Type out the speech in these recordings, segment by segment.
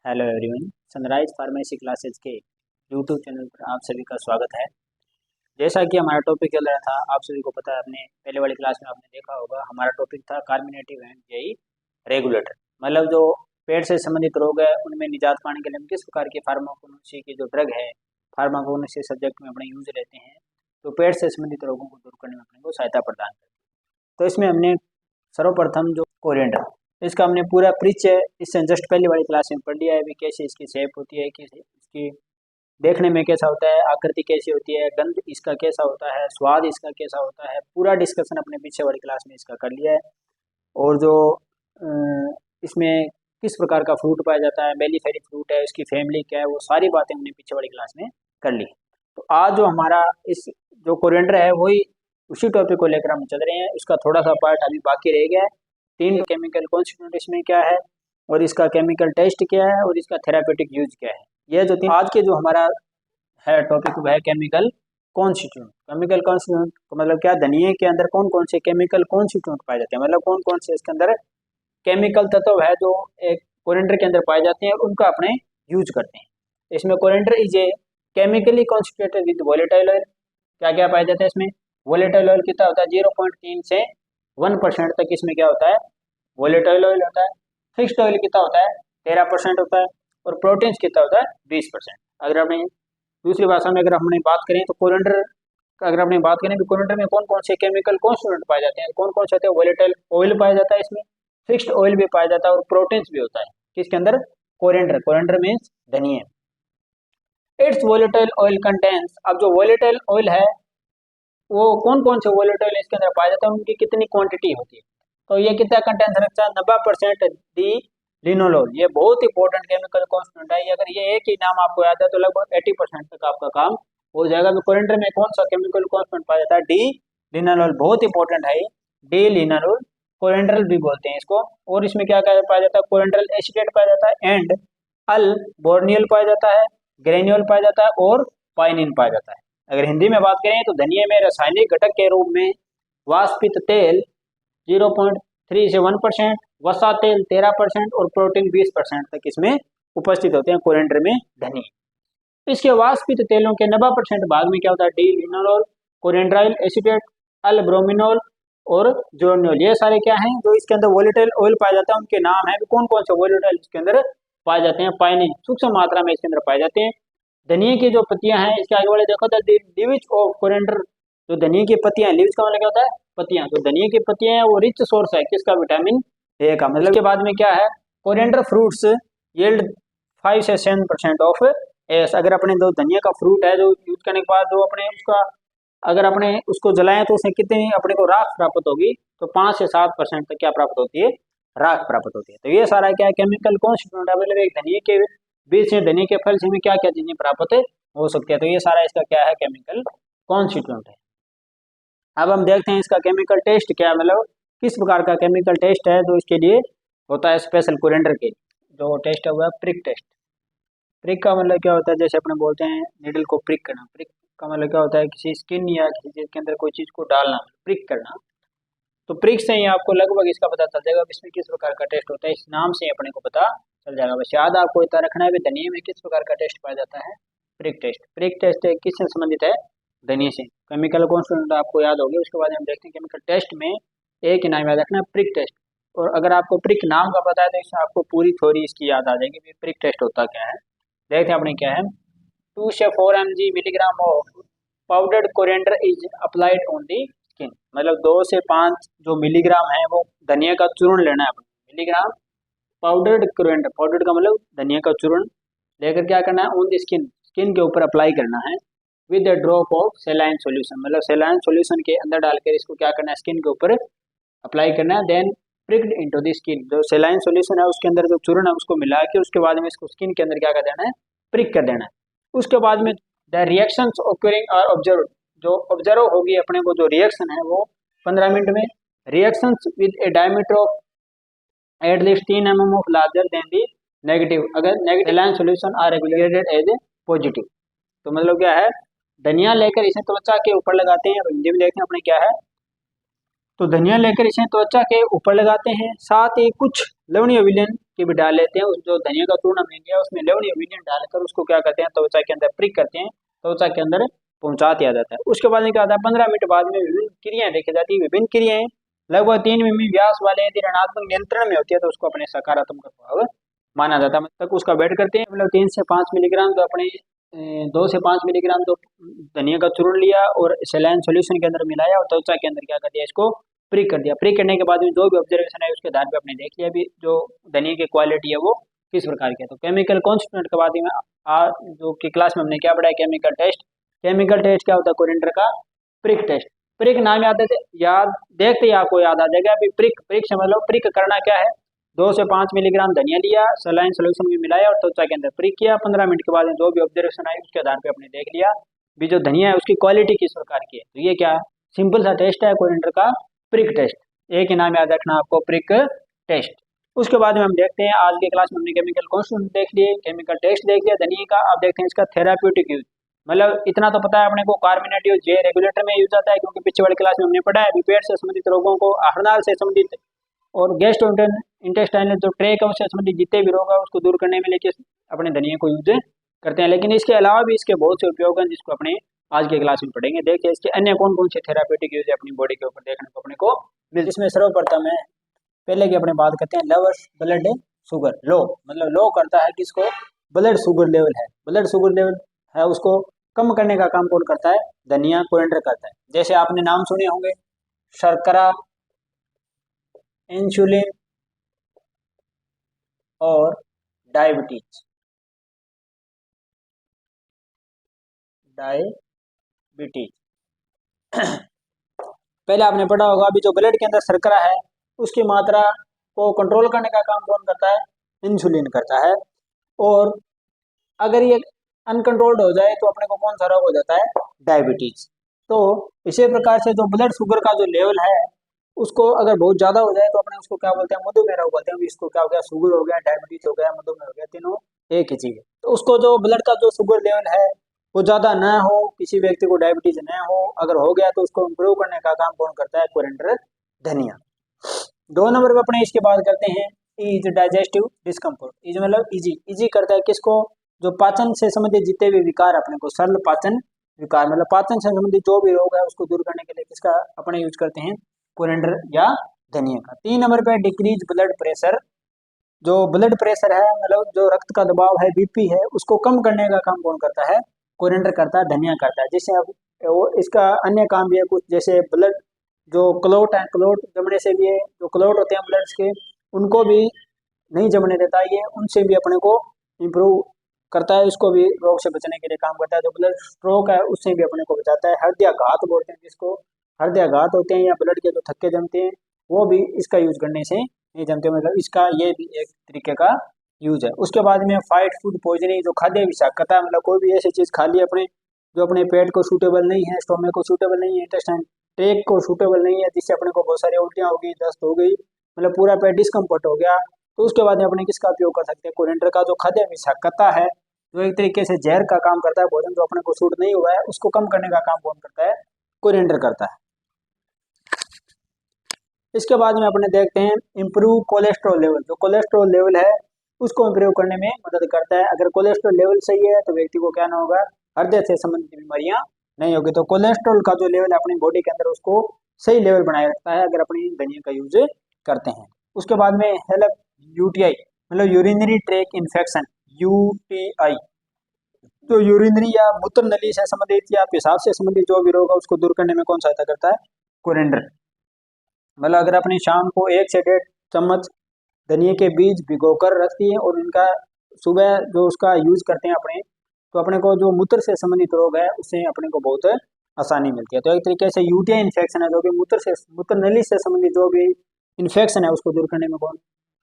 Hello everyone, sunrise pharmacy classes के YouTube channel पर आप सभी का स्वागत है। जैसा कि हमारा टॉपिक चल रहा था, आप सभी को पता है, अपने पहले वाली क्लास में आपने देखा होगा, हमारा टॉपिक था कार्मिनेटिव एंड जेई रेगुलेटर। मतलब जो पेट से संबंधित रोग है उनमें निजात पाने के लिए हम किस प्रकार की फार्माकोनोसी की जो ड्रग है, फार्माकोनोसी सब्जेक्ट में अपने यूज लेते हैं, तो पेट से संबंधित रोगों को दूर करने में अपने को सहायता प्रदान करती है। तो इसमें हमने सर्वप्रथम जो कोरिएंडर, इसका हमने पूरा परिचय इससे जस्ट पहले वाली क्लास में पढ़ लिया है। भी कैसे इसकी शेप होती है, कैसे इसकी देखने में कैसा होता है, आकृति कैसी होती है, गंध इसका कैसा होता है, स्वाद इसका कैसा होता है, पूरा डिस्कशन अपने पीछे वाली क्लास में इसका कर लिया है। और जो इसमें किस प्रकार का फ्रूट पाया जाता है, बेलीफेरी फ्रूट है, उसकी फैमिली क्या है, वो सारी बातें हमने पीछे वाली क्लास में कर ली। तो आज जो हमारा इस जो कोरिएंडर है वही उसी टॉपिक को लेकर हम चल रहे हैं। उसका थोड़ा सा पार्ट अभी बाकी रह गया है। 3 केमिकल कॉन्स्टिट्यूएंट इसमें क्या है, और इसका केमिकल टेस्ट क्या है, और इसका थेरापेटिक यूज क्या है। यह जो 3 आज के जो हमारा है टॉपिक वह है केमिकल कॉन्स्टिट्यूएंट। केमिकल कॉन्स्टिट्यूएंट मतलब क्या, धनिये के अंदर कौन कौन से केमिकल कॉन्स्टिट्यूएंट पाए जाते हैं, मतलब कौन कौन से इसके अंदर केमिकल तत्व है जो एक कोरिएंडर के अंदर पाए जाते हैं और उनका अपने यूज करते हैं। इसमें coriander is a chemically constituted with volatile oil. क्या क्या पाया जाता है इसमें, वोलेटाइल ऑयल कितना होता है, 0.3 से 1% तक इसमें क्या होता है, वोलेटाइल ऑयल होता है। फिक्स्ड ऑयल कितना होता है, 13% होता है। और प्रोटीन्स कितना होता है, 20%। अगर आपने दूसरी भाषा में अगर हमने बात करें तो कोरिएंडर, अगर आपने बात करें तो कोरिएंडर में कौन कौन से केमिकल कॉन्स्टिट्यूएंट पाए जाते हैं, कौन कौन से होते हैं, वोलेटाइल ऑयल पाया जाता है इसमें, फिक्स्ड ऑयल भी पाया जाता है और प्रोटीन्स भी होता है किसके अंदर, कोरिएंडर। कोरिएंडर मीन्स धनिया। इट्स वोलेटाइल ऑयल कंटेंस, अब जो वोलेटाइल ऑयल है वो कौन कौन से वोलेटाइल इसके अंदर पाया जाता है, उनकी कितनी क्वांटिटी होती है। तो ये कितना कंटेंस रखता है, 90% डी लिनोलोल। ये बहुत इंपॉर्टेंट केमिकल कॉन्स्टिट्यूएंट है। अगर ये एक ही नाम आपको याद है तो लगभग 80% तक आपका काम हो जाएगा। तो कोरिएंडर में कौन सा केमिकल कॉन्स्टिट्यूएंट पाया जाता है, डी लिनोलोल, बहुत इंपॉर्टेंट है। डी लिनोलोल कोरिएंडरल भी बोलते हैं इसको। और इसमें क्या क्या पाया जाता है, कोरिएंडरल एसीटेट पाया जाता है, एंड अल बोर्नियल पाया जाता है, ग्रेन्यूल पाया जाता है और पाइनिन पाया जाता है। अगर हिंदी में बात करें तो धनिये में रासायनिक घटक के रूप में वाष्पित तेल 0.3 से 1%, वसा तेल 13% और प्रोटीन 20% तक इसमें उपस्थित होते हैं कोरिएंडर में धनिये। इसके वाष्पित तेलों के 90% भाग में क्या होता है, डी लिनोलोल, कोरिएंड्राइल एसीटेट, अल ब्रोमिनोल और जोर्नियोल। ये सारे क्या हैं जो इसके अंदर वोलेटाइल ऑयल पाया जाता है, उनके नाम है। कौन कौन से वोलेटाइल इसके अंदर पाए जाते हैं, पाइनिन सूक्ष्म मात्रा में इसके अंदर पाए जाते हैं। धनिये की जो पत्तियां हैं, इसके आगे वाले देखो तो लीव्स ऑफ कोरिएंडर, जो धनिये की पत्तियां, लीव्स का मतलब क्या होता है, पत्तियां। तो धनिये की पत्तियां हैं वो रिच सोर्स है किसका, विटामिन ए का। मतलब के बाद में क्या है, कोरिएंडर फ्रूट्स यील्ड 5 से 7% ऑफ एस। अगर अपने जो धनिया का फ्रूट है जो यूज करने के बाद जो अपने उसका अगर अपने उसको जलाएं तो उसमें कितनी अपने को राख प्राप्त होगी, तो 5 से 7% तक क्या प्राप्त होती है, राख प्राप्त होती है। तो ये सारा क्या है, केमिकल कॉन्स्टिट्यूएंट। मतलब एक धनिये के बीज से, धनिये के फल से हमें क्या क्या चीजें प्राप्त हो सकती है। तो ये सारा इसका क्या है, केमिकल कॉन्स्टिट्यूएंट है। अब हम देखते हैं इसका केमिकल टेस्ट क्या है, मतलब किस प्रकार का केमिकल टेस्ट है जो इसके लिए होता है स्पेशल कोरिएंडर के। जो टेस्ट है वो है प्रिक टेस्ट। प्रिक का मतलब क्या होता है, जैसे अपने बोलते हैं नीडल को प्रिक करना। प्रिक का मतलब क्या होता है, किसी स्किन या किसी चीज के अंदर कोई चीज को डालना, प्रिक करना। तो प्रिक से ही आपको लगभग इसका पता चल जाएगा इसमें किस प्रकार का टेस्ट होता है। इस नाम से अपने को पता चल जाएगा। बस याद आपको इतना रखना है, धनिये में किस प्रकार का टेस्ट पाया जाता है, प्रिक टेस्ट। प्रिक टेस्ट किससे संबंधित है, धनिये से। केमिकल कॉन्स्टिट्यूएंट आपको याद होगी। उसके बाद हम देखते हैं केमिकल टेस्ट में एक ही नाम याद रखना, प्रिक टेस्ट। और अगर आपको प्रिक नाम का पता है तो इससे आपको पूरी थ्योरी इसकी याद आ जाएगी, प्रिक टेस्ट होता क्या है। देखते हैं अपने क्या है, 2 से 4 mg milligram of powdered coriander is applied on the skin. मतलब 2 से 5 जो मिलीग्राम है वो धनिया का चूर्ण लेना है। मिलीग्राम पाउडर्ड कोरिएंडर, पाउडर्ड का मतलब धनिया का चूर्ण लेकर क्या करना है, ऑन द स्किन, स्किन के ऊपर अप्लाई करना है with the drop of सेलाइन solution. मतलब सेलाइन सॉल्यूशन के अंदर डालकर इसको क्या करना है, स्किन के ऊपर अप्लाई करना है। देन प्रिक्ड इनटू द स्किन, जो सेलाइन सॉल्यूशन है उसके अंदर जो चूर्ण है उसको मिला के उसके बाद में इसको स्किन के अंदर क्या कर देना है, प्रिक कर देना है। उसके बाद में the reactions occurring are observe, जो ऑब्जर्व होगी अपने को जो रिएक्शन है वो 15 मिनट में। Reactions with a diameter of at least 3 mm of larger than the negative, अगर negative saline solution are regulated as a positive. तो मतलब क्या है, धनिया लेकर इसे त्वचा के ऊपर लगाते हैं। हिंदी में देखते हैं अपने क्या है, तो धनिया लेकर इसे त्वचा के ऊपर लगाते हैं। साथ ही कुछ लवणीय विलयन की भी डाल लेते हैं। उस जो धनिया का चूर्ण हमने लिया उसमें लवणीय विनेगर डालकर उसको क्या करते हैं, त्वचा के अंदर प्रिक करते हैं, त्वचा के अंदर पहुंचा दिया जाता है। उसके बाद में क्या होता है, 15 मिनट बाद में विभिन्न क्रियाएं देखी जाती है। विभिन्न क्रियाएं लगभग 3 मिमी व्यास वाले यदि ऋणात्मक नियंत्रण में होती है तो उसको अपने सकारात्मक प्रभाव माना जाता है। मतलब उसका वेट करते हैं, मतलब 3 से 5 मिलीग्राम तो अपने 2 से 5 मिलीग्राम तो धनिया का चूर्ण लिया और सलाइन सॉल्यूशन के अंदर मिलाया और त्वचा के अंदर क्या कर दिया, इसको प्रिक कर दिया। प्रिक करने के बाद में जो भी ऑब्जर्वेशन है उसके आधार पे अपने देख लिया भी जो धनिया की क्वालिटी है वो किस प्रकार की है। तो केमिकल कॉन्स्टिट्यूएंट के बाद में जो कि क्लास में हमने क्या पढ़ा है, केमिकल टेस्ट। केमिकल टेस्ट क्या होता है, कोरिएंडर का प्रिक टेस्ट। प्रिक नाम याद है, याद देखते ही आपको याद आ जाएगा अभी प्रिक। प्रिक समझ लो, प्रिक करना क्या है, 2 से 5 मिलीग्राम धनिया लिया, सलाइन सोल्यूशन में मिलाया और त्वचा के अंदर प्रिक किया। 15 मिनट के बाद में जो भी ऑब्जर्वेशन आई उसके आधार पे अपने देख लिया भी जो धनिया है उसकी क्वालिटी किस प्रकार की है। तो ये क्या है, सिंपल सा टेस्ट है कोरिएंडर का प्रिक टेस्ट। एक ही नाम याद रखना आपको, प्रिक टेस्ट। उसके बाद में हम देखते हैं आज के क्लास में हमने केमिकल कॉन्स्टिट्यूएंट देख लिए, केमिकल टेस्ट देख लिया धनिया का। अब देखते हैं इसका थेराप्यूटिक यूज। मतलब इतना तो पता है अपने को, कार्बोनेटिव जे रेगुलेटर में यूज आता है क्योंकि पिछले वाली क्लास में हमने पढ़ा है पेट से संबंधित रोगों को, आहारनाल से संबंधित और गैस्ट्रो इंटेस्टाइनल जो ट्रैक है उससे संबंधित जितने भी रोग है उसको दूर करने में लेके अपने धनिया को यूज करते हैं। लेकिन इसके अलावा भी इसके बहुत से उपयोग हैं जिसको अपने आज के क्लास में पढ़ेंगे। देखिए इसके अन्य कौन कौन से थेरापेटिक यूज है अपनी बॉडी के ऊपर देखने को अपने को मिलते। इसमें सर्वप्रथम है, पहले की अपने बात करते हैं लवर्स ब्लड शुगर लो, मतलब लो करता है किसको, ब्लड शुगर लेवल है, ब्लड शुगर लेवल है उसको कम करने का काम कौन करता है, धनिया कोरिएंडर करता है। जैसे आपने नाम सुने होंगे शर्करा, इंसुलिन और डायबिटीज। डायबिटीज पहले आपने पढ़ा होगा अभी जो ब्लड के अंदर शर्करा है उसकी मात्रा को कंट्रोल करने का काम कौन करता है, इंसुलिन करता है। और अगर ये अनकंट्रोल्ड हो जाए तो अपने को कौन सा रोग हो जाता है, डायबिटीज। तो इसी प्रकार से जो ब्लड शुगर का जो लेवल है उसको अगर बहुत ज्यादा हो जाए तो अपने उसको क्या बोलते हैं, मधुमेह रोग बोलते हैं। इसको क्या हो गया, शुगर हो गया, डायबिटीज हो गया, मधुमेह हो गया, तीनों एक ही चीज है। तो उसको जो ब्लड का जो शुगर लेवल है वो ज्यादा न हो, किसी व्यक्ति को डायबिटीज न हो, अगर हो गया तो उसको इम्प्रूव करने का काम कौन करता है, कोरिएंडर धनिया। 2 नंबर पे अपने इसकी बात करते हैं इज डाइजेस्टिव डिस्कम्फर्ट। इज मतलब इजी, इजी करता है किसको, जो पाचन से संबंधित जितने भी विकार अपने को, सरल पाचन विकार मतलब पाचन से संबंधित जो भी रोग है उसको दूर करने के लिए किसका अपने यूज करते हैं, कोरिएंडर या धनिया का। 3 नंबर पे डिक्रीज ब्लड प्रेशर। जो ब्लड प्रेशर है मतलब जो रक्त का दबाव है, बीपी है, उसको कम करने का काम कौन करता है, कोरिएंडर करता है, धनिया करता है। जैसे अब वो इसका अन्य काम भी है कुछ, जैसे ब्लड जो क्लोट है, क्लोट जमने से भी जो क्लोट होते हैं ब्लड के उनको भी नहीं जमने देता ये, उनसे भी अपने को इम्प्रूव करता है, उसको भी रोग से बचने के लिए काम करता है। जो ब्लड स्ट्रोक है उससे भी अपने को बचाता है। हृदयाघात बोलते हैं जिसको, हृदयाघात होते हैं या ब्लड के जो थक्के जमते हैं वो भी इसका यूज करने से नहीं जमते, मतलब इसका ये भी एक तरीके का यूज है। उसके बाद में फाइट फूड पॉइजनिंग, जो खाद्य विषाक्तता, मतलब कोई भी ऐसी चीज खा ली अपने जो अपने पेट को सूटेबल नहीं है, स्टोमक को सूटेबल नहीं है, इंटेस्टाइन ट्रैक को सूटेबल नहीं है, जिससे अपने को बहुत सारी उल्टियाँ हो गई, दस्त हो गई, मतलब पूरा पेट डिस्कम्फर्ट हो गया, तो उसके बाद में अपने किसका उपयोग कर सकते हैं, कोरिएंडर का। जो खाद्य विषाक्तता है, जो एक तरीके से जहर का काम करता है, भोजन जो अपने को सूट नहीं हुआ है उसको कम करने का काम कौन करता है, कोरिएंडर करता है। इसके बाद में अपने देखते हैं इम्प्रूव कोलेस्ट्रॉल लेवल। जो कोलेस्ट्रॉल लेवल है उसको इम्प्रूव करने में मदद करता है। अगर कोलेस्ट्रॉल लेवल सही है तो व्यक्ति को क्या ना होगा, हृदय से संबंधित बीमारियां नहीं होगी। तो कोलेस्ट्रॉल का जो लेवल है अपनी बॉडी के अंदर उसको सही लेवल बनाए रखता है अगर अपनी धनिया का यूज करते हैं। उसके बाद में हेल्प यूटीआई मतलब यूरिनरी ट्रैक इन्फेक्शन, यूटीआई जो यूरिनरी या मूत्र नली से संबंधित या पेशाब से संबंधित जो भी रोग है उसको दूर करने में कौन सहायता करता है, कोरिएंडर। मतलब अगर अपनी शाम को 1 से 1.5 चम्मच धनिया के बीज भिगोकर रखती है और इनका सुबह जो उसका यूज करते हैं अपने, तो अपने को जो मूत्र से संबंधित रोग है उससे अपने को बहुत आसानी मिलती है। तो एक तरीके से यूटीआई इन्फेक्शन है जो कि मूत्र नली से संबंधित जो भी इन्फेक्शन है उसको दूर करने में कौन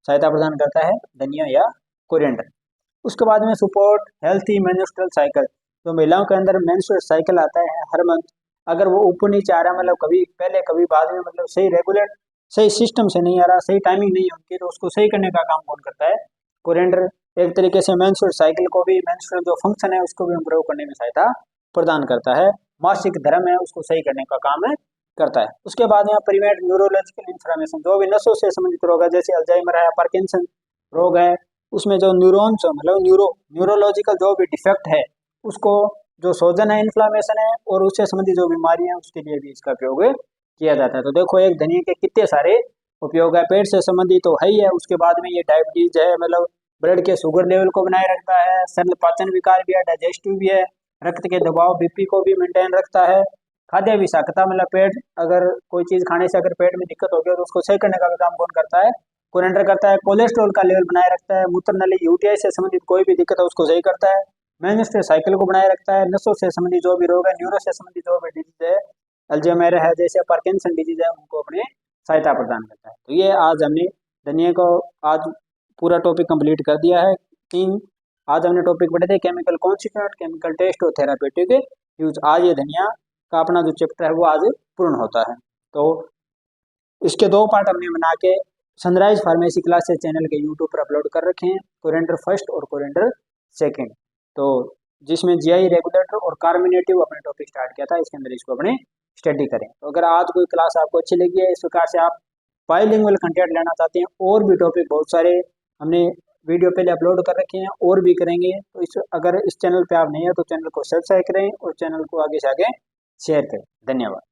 सहायता प्रदान करता है, धनिया या कोरिएंडर। उसके बाद में सपोर्ट हेल्थी मेंस्ट्रुअल साइकिल। जो महिलाओं के अंदर मेंस्ट्रुअल साइकिल आता है हर मंथ, अगर वो ऊपर नीचे आ रहा है, मतलब कभी पहले कभी बाद में, मतलब सही रेगुलर सही सिस्टम से नहीं आ रहा, सही टाइमिंग नहीं होती, तो उसको सही करने का काम कौन करता है, कोरिएंडर। एक तरीके से मेंस्ट्रुअल साइकिल को भी, मेंस्ट्रुअल जो फंक्शन है उसको भी इम्प्रूव करने में सहायता प्रदान करता है। मासिक धर्म है उसको सही करने का काम करता है। उसके बाद यहाँ प्रिवेंट न्यूरोलॉजिकल इन्फ्लेमेशन, जो भी नसों से संबंधित रोग है जैसे अल्जाइमर है, पार्किंसन रोग है उसमें जो न्यूरॉन्स मतलब न्यूरोलॉजिकल जो भी डिफेक्ट है उसको, जो सोजन है, इन्फ्लामेशन है और उससे संबंधित जो बीमारी है उसके लिए भी इसका उपयोग किया जाता है। तो देखो एक धनिया के कितने सारे उपयोग है। पेट से संबंधित तो है ही है, उसके बाद में ये डायबिटीज है, मतलब ब्लड के शुगर लेवल को बनाए रखता है, सरल पाचन विकार भी है, डाइजेस्टिव भी है, रक्त के दबाव बीपी को भी मेंटेन रखता है, खाद्य विषाक्तता मतलब पेट, अगर कोई चीज खाने से अगर पेट में दिक्कत हो गई तो उसको सही करने का भी काम कौन करता है, कोरेंडर करता है। कोलेस्ट्रॉल का लेवल बनाए रखता है, मूत्र नली यूटीआई से संबंधित कोई भी दिक्कत है उसको सही करता है, मेंस्ट्रुअल साइकिल को बनाए रखता है, नसों से संबंधित जो भी रोग है, न्यूरो से संबंधित जो भी डिजीज है, अल्जाइमर है जैसे पार्किंसन डिजीज है, उनको अपने सहायता प्रदान करता है। तो ये आज हमने धनिया को आज पूरा टॉपिक कंप्लीट कर दिया है। आज हमने टॉपिक पढ़े थे केमिकल कॉन्स्टिट्यूएंट, केमिकल टेस्ट और थेरापेटिक यूज। आज ये धनिया का अपना जो चैप्टर है वो आज पूर्ण होता है। तो इसके 2 पार्ट हमने बना के सनराइज फार्मेसी क्लासेस चैनल के यूट्यूब पर अपलोड कर रखे हैं, कोरेंडर फर्स्ट और कोरेंडर सेकेंड। तो जिसमें जीआई रेगुलेटर और कार्मिनेटिव अपने टॉपिक स्टार्ट किया था, इसके अंदर इसको अपने स्टडी करें। तो अगर आज कोई क्लास आपको अच्छी लगी है, इस प्रकार से आप बाइलिंगुअल कंटेंट लेना चाहते हैं, और भी टॉपिक बहुत सारे हमने वीडियो पहले अपलोड कर रखे हैं और भी करेंगे, तो अगर इस चैनल पे आप नहीं है तो चैनल को सब्सक्राइब करें और चैनल को आगे से आगे शेयर करें। धन्यवाद।